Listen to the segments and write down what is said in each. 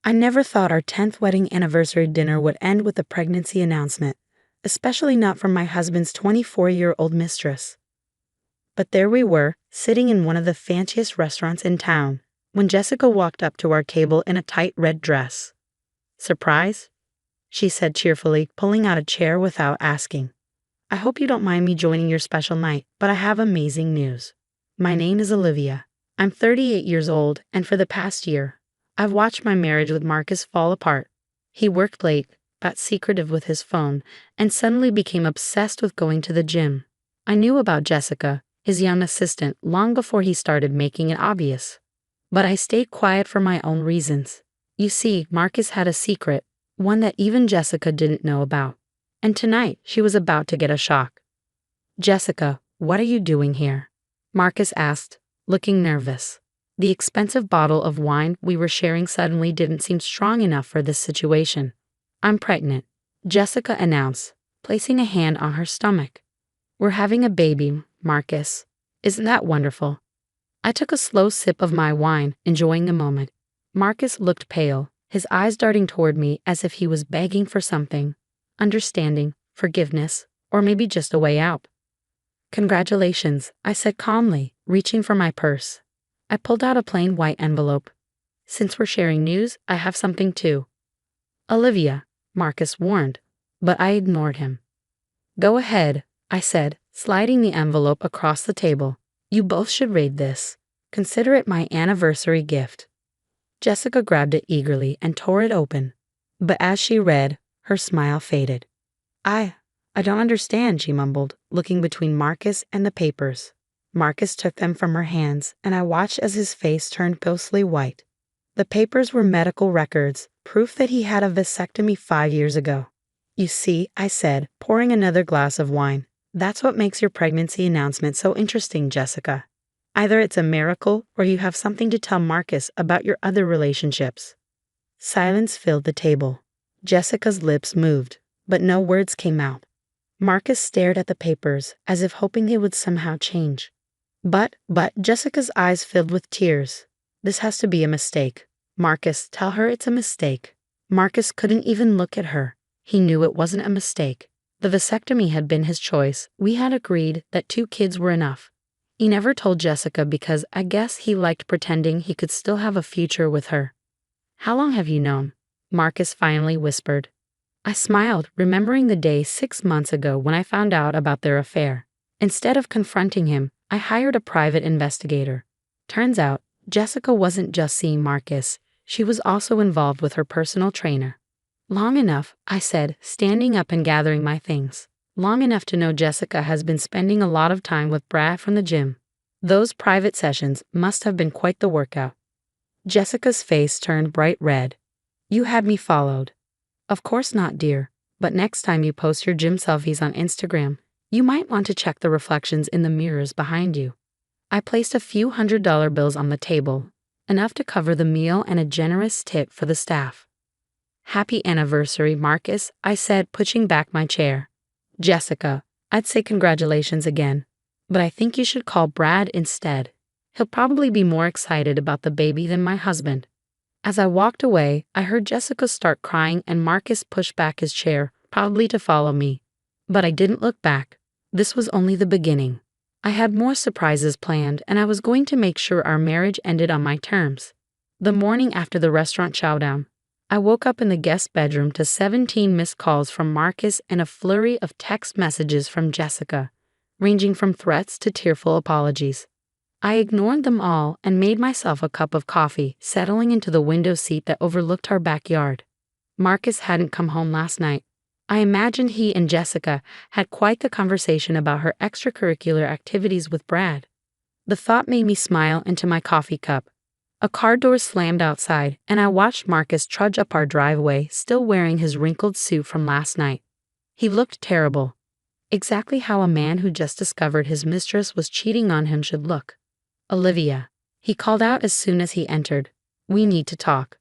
I never thought our 10th wedding anniversary dinner would end with a pregnancy announcement, especially not from my husband's 24-year-old mistress. But there we were, sitting in one of the fanciest restaurants in town, when Jessica walked up to our table in a tight red dress. "Surprise?" she said cheerfully, pulling out a chair without asking. "I hope you don't mind me joining your special night, but I have amazing news. My name is Olivia. I'm 38 years old, and for the past year, I've watched my marriage with Marcus fall apart. He worked late, got secretive with his phone, and suddenly became obsessed with going to the gym. I knew about Jessica, his young assistant, long before he started making it obvious. But I stayed quiet for my own reasons. You see, Marcus had a secret, one that even Jessica didn't know about. And tonight, she was about to get a shock. "Jessica, what are you doing here?" Marcus asked, looking nervous. The expensive bottle of wine we were sharing suddenly didn't seem strong enough for this situation. "I'm pregnant," Jessica announced, placing a hand on her stomach. "We're having a baby, Marcus. Isn't that wonderful?" I took a slow sip of my wine, enjoying the moment. Marcus looked pale, his eyes darting toward me as if he was begging for something. Understanding, forgiveness, or maybe just a way out. "Congratulations," I said calmly, reaching for my purse. I pulled out a plain white envelope. "Since we're sharing news, I have something too." "Olivia," Marcus warned, but I ignored him. "Go ahead," I said, sliding the envelope across the table. "You both should read this. Consider it my anniversary gift." Jessica grabbed it eagerly and tore it open. But as she read, her smile faded. I don't understand," she mumbled, looking between Marcus and the papers. Marcus took them from her hands, and I watched as his face turned ghostly white. The papers were medical records, proof that he had a vasectomy 5 years ago. "You see," I said, pouring another glass of wine, "that's what makes your pregnancy announcement so interesting, Jessica. Either it's a miracle or you have something to tell Marcus about your other relationships." Silence filled the table. Jessica's lips moved, but no words came out. Marcus stared at the papers, as if hoping they would somehow change. But Jessica's eyes filled with tears. "This has to be a mistake. Marcus, tell her it's a mistake." Marcus couldn't even look at her. He knew it wasn't a mistake. The vasectomy had been his choice. We had agreed that 2 kids were enough. He never told Jessica because I guess he liked pretending he could still have a future with her. "How long have you known?" Marcus finally whispered. I smiled, remembering the day 6 months ago when I found out about their affair. Instead of confronting him, I hired a private investigator. Turns out, Jessica wasn't just seeing Marcus, she was also involved with her personal trainer. "Long enough," I said, standing up and gathering my things. "Long enough to know Jessica has been spending a lot of time with Brad from the gym. Those private sessions must have been quite the workout." Jessica's face turned bright red. "You had me followed." "Of course not, dear, but next time you post your gym selfies on Instagram, you might want to check the reflections in the mirrors behind you." I placed a few $100 bills on the table, enough to cover the meal and a generous tip for the staff. "Happy anniversary, Marcus," I said, pushing back my chair. "Jessica, I'd say congratulations again, but I think you should call Brad instead. He'll probably be more excited about the baby than my husband." As I walked away, I heard Jessica start crying and Marcus push back his chair, probably to follow me. But I didn't look back. This was only the beginning. I had more surprises planned, and I was going to make sure our marriage ended on my terms. The morning after the restaurant showdown, I woke up in the guest bedroom to 17 missed calls from Marcus and a flurry of text messages from Jessica, ranging from threats to tearful apologies. I ignored them all and made myself a cup of coffee, settling into the window seat that overlooked our backyard. Marcus hadn't come home last night. I imagined he and Jessica had quite the conversation about her extracurricular activities with Brad. The thought made me smile into my coffee cup. A car door slammed outside, and I watched Marcus trudge up our driveway, still wearing his wrinkled suit from last night. He looked terrible. Exactly how a man who just discovered his mistress was cheating on him should look. "Olivia," he called out as soon as he entered. "We need to talk."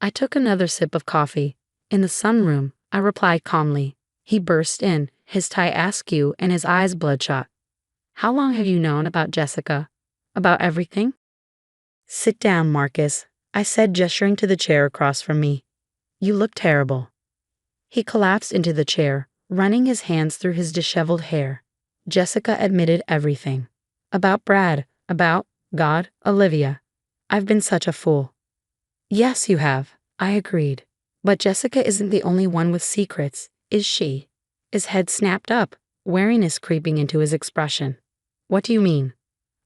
I took another sip of coffee. "In the sunroom," I replied calmly. He burst in, his tie askew and his eyes bloodshot. "How long have you known about Jessica? About everything?" "Sit down, Marcus," I said, gesturing to the chair across from me. You look terrible. He collapsed into the chair, running his hands through his disheveled hair. Jessica admitted everything. About Brad, about God, Olivia. I've been such a fool. Yes, you have, I agreed. But Jessica isn't the only one with secrets, is she? His head snapped up, wariness creeping into his expression. What do you mean?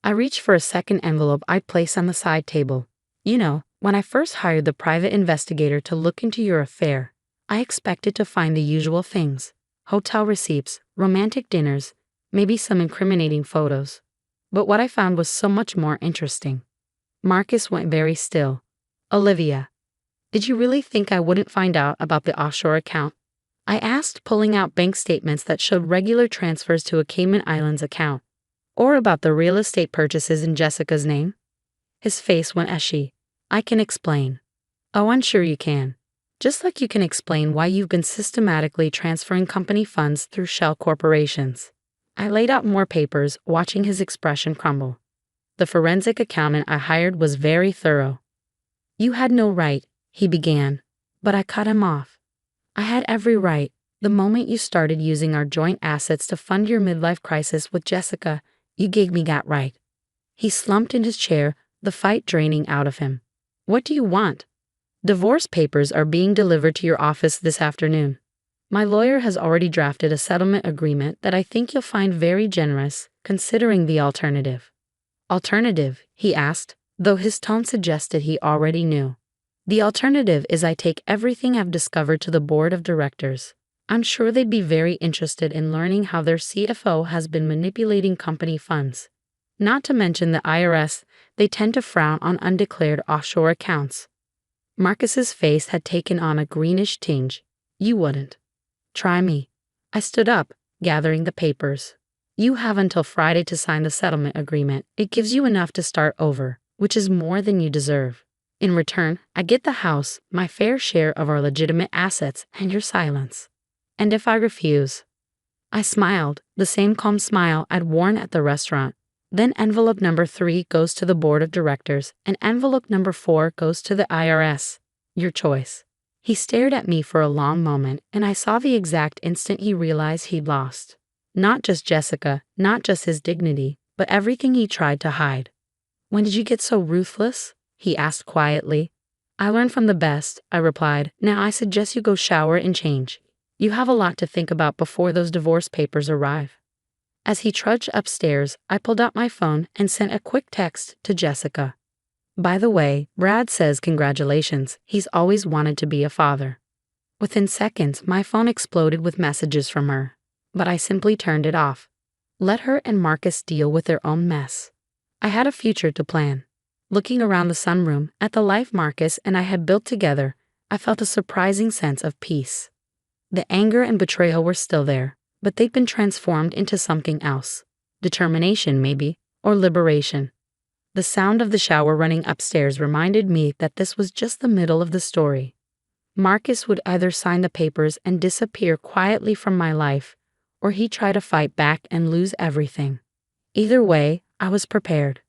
I reached for a second envelope I'd placed on the side table. You know, when I first hired the private investigator to look into your affair, I expected to find the usual things. Hotel receipts, romantic dinners, maybe some incriminating photos. But what I found was so much more interesting. Marcus went very still. Olivia, did you really think I wouldn't find out about the offshore account? I asked, pulling out bank statements that showed regular transfers to a Cayman Islands account. Or about the real estate purchases in Jessica's name? His face went ashy. I can explain. Oh, I'm sure you can. Just like you can explain why you've been systematically transferring company funds through shell corporations. I laid out more papers, watching his expression crumble. The forensic accountant I hired was very thorough. You had no right, he began, but I cut him off. I had every right. The moment you started using our joint assets to fund your midlife crisis with Jessica, you gave me that right. He slumped in his chair, the fight draining out of him. What do you want? Divorce papers are being delivered to your office this afternoon. My lawyer has already drafted a settlement agreement that I think you'll find very generous, considering the alternative. Alternative? He asked, though his tone suggested he already knew. The alternative is I take everything I've discovered to the board of directors. I'm sure they'd be very interested in learning how their CFO has been manipulating company funds. Not to mention the IRS, they tend to frown on undeclared offshore accounts. Marcus's face had taken on a greenish tinge. You wouldn't. Try me. I stood up, gathering the papers. You have until Friday to sign the settlement agreement. It gives you enough to start over, which is more than you deserve. In return, I get the house, my fair share of our legitimate assets, and your silence. And if I refuse? I smiled, the same calm smile I'd worn at the restaurant. Then envelope number 3 goes to the board of directors, and envelope number 4 goes to the IRS. Your choice. He stared at me for a long moment, and I saw the exact instant he realized he'd lost. Not just Jessica, not just his dignity, but everything he tried to hide. When did you get so ruthless? He asked quietly. I learned from the best, I replied. Now I suggest you go shower and change. You have a lot to think about before those divorce papers arrive. As he trudged upstairs, I pulled out my phone and sent a quick text to Jessica. By the way, Brad says congratulations. He's always wanted to be a father. Within seconds, my phone exploded with messages from her, but I simply turned it off. Let her and Marcus deal with their own mess. I had a future to plan. Looking around the sunroom at the life Marcus and I had built together, I felt a surprising sense of peace. The anger and betrayal were still there, but they'd been transformed into something else. Determination, maybe, or liberation. The sound of the shower running upstairs reminded me that this was just the middle of the story. Marcus would either sign the papers and disappear quietly from my life, or he'd try to fight back and lose everything. Either way, I was prepared.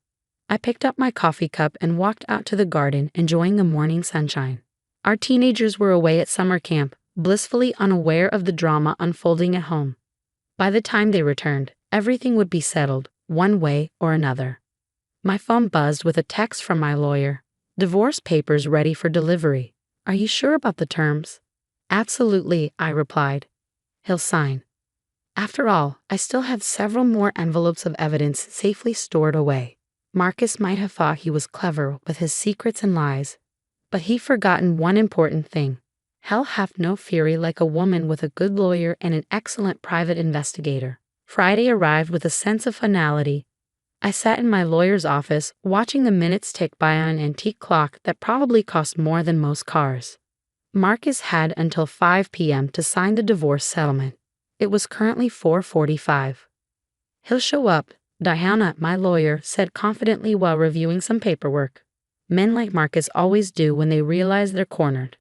I picked up my coffee cup and walked out to the garden, enjoying the morning sunshine. Our teenagers were away at summer camp, blissfully unaware of the drama unfolding at home. By the time they returned, everything would be settled, one way or another. My phone buzzed with a text from my lawyer. Divorce papers ready for delivery. Are you sure about the terms? Absolutely, I replied. He'll sign. After all, I still had several more envelopes of evidence safely stored away. Marcus might have thought he was clever with his secrets and lies, but he'd forgotten one important thing. Hell hath no fury like a woman with a good lawyer and an excellent private investigator. Friday arrived with a sense of finality. I sat in my lawyer's office, watching the minutes tick by on an antique clock that probably cost more than most cars. Marcus had until 5 p.m. to sign the divorce settlement. It was currently 4:45. He'll show up, Diana, my lawyer, said confidently while reviewing some paperwork. Men like Marcus always do when they realize they're cornered.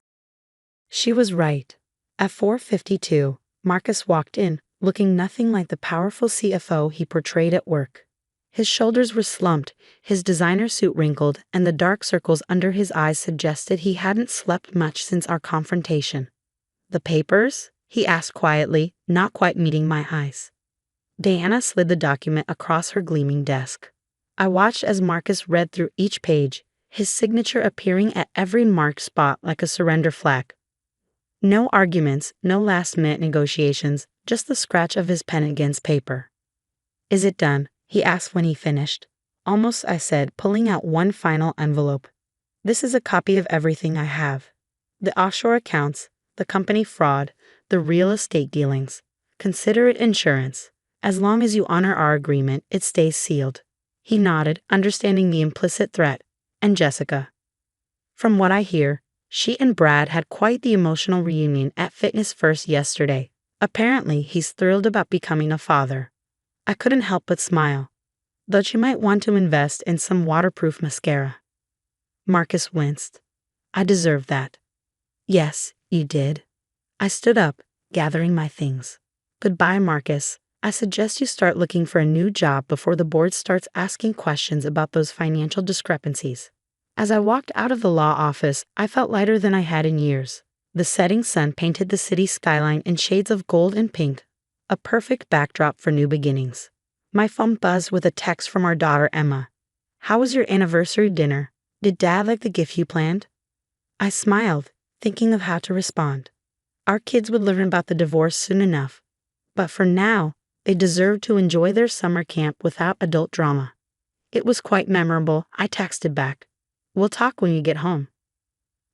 She was right. At 4:52, Marcus walked in, looking nothing like the powerful CFO he portrayed at work. His shoulders were slumped, his designer suit wrinkled, and the dark circles under his eyes suggested he hadn't slept much since our confrontation. "The papers?" he asked quietly, not quite meeting my eyes. Diana slid the document across her gleaming desk. I watched as Marcus read through each page, his signature appearing at every marked spot like a surrender flag. No arguments, no last-minute negotiations, just the scratch of his pen against paper. "Is it done?" he asked when he finished. "Almost," I said, pulling out one final envelope. "This is a copy of everything I have. The offshore accounts, the company fraud, the real estate dealings. Consider it insurance. As long as you honor our agreement, it stays sealed." He nodded, understanding the implicit threat. "And Jessica?" "From what I hear, she and Brad had quite the emotional reunion at Fitness First yesterday. Apparently, he's thrilled about becoming a father." I couldn't help but smile. "Though she might want to invest in some waterproof mascara." Marcus winced. "I deserve that." "Yes, you did." I stood up, gathering my things. "Goodbye, Marcus. I suggest you start looking for a new job before the board starts asking questions about those financial discrepancies." As I walked out of the law office, I felt lighter than I had in years. The setting sun painted the city skyline in shades of gold and pink, a perfect backdrop for new beginnings. My phone buzzed with a text from our daughter Emma. "How was your anniversary dinner? Did Dad like the gift you planned?" I smiled, thinking of how to respond. Our kids would learn about the divorce soon enough. But for now, they deserved to enjoy their summer camp without adult drama. "It was quite memorable," I texted back. "We'll talk when you get home."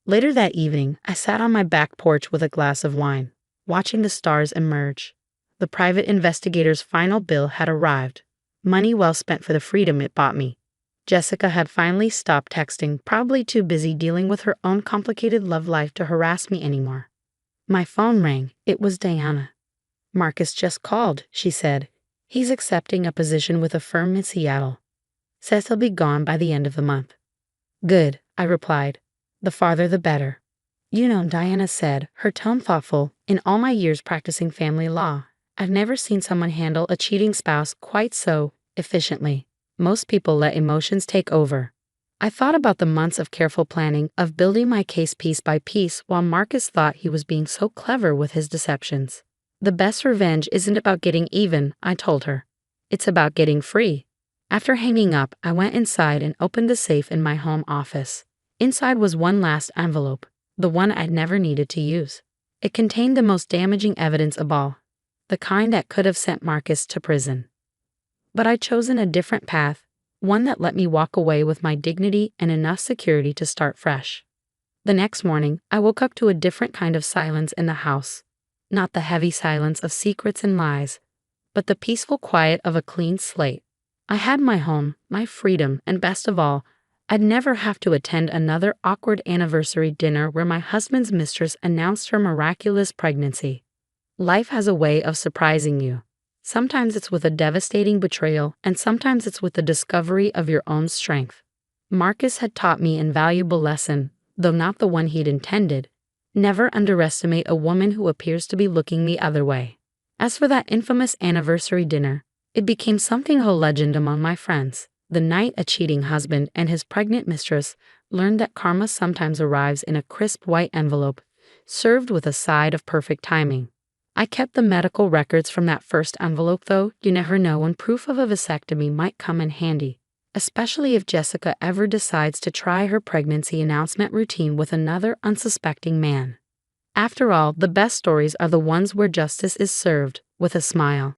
Later that evening, I sat on my back porch with a glass of wine, watching the stars emerge. The private investigator's final bill had arrived. Money well spent for the freedom it bought me. Jessica had finally stopped texting, probably too busy dealing with her own complicated love life to harass me anymore. My phone rang. It was Diana. "Marcus just called," she said. "He's accepting a position with a firm in Seattle. Says he'll be gone by the end of the month." "Good," I replied. "The farther the better." "You know," Diana said, her tone thoughtful, "in all my years practicing family law, I've never seen someone handle a cheating spouse quite so efficiently. Most people let emotions take over." I thought about the months of careful planning, of building my case piece by piece, while Marcus thought he was being so clever with his deceptions. "The best revenge isn't about getting even," I told her. "It's about getting free." After hanging up, I went inside and opened the safe in my home office. Inside was one last envelope, the one I'd never needed to use. It contained the most damaging evidence of all, the kind that could have sent Marcus to prison. But I'd chosen a different path, one that let me walk away with my dignity and enough security to start fresh. The next morning, I woke up to a different kind of silence in the house. Not the heavy silence of secrets and lies, but the peaceful quiet of a clean slate. I had my home, my freedom, and best of all, I'd never have to attend another awkward anniversary dinner where my husband's mistress announced her miraculous pregnancy. Life has a way of surprising you. Sometimes it's with a devastating betrayal, and sometimes it's with the discovery of your own strength. Marcus had taught me an invaluable lesson, though not the one he'd intended. Never underestimate a woman who appears to be looking the other way. As for that infamous anniversary dinner, it became something of a legend among my friends. The night a cheating husband and his pregnant mistress learned that karma sometimes arrives in a crisp white envelope, served with a side of perfect timing. I kept the medical records from that first envelope, though. You never know when proof of a vasectomy might come in handy, especially if Jessica ever decides to try her pregnancy announcement routine with another unsuspecting man. After all, the best stories are the ones where justice is served with a smile.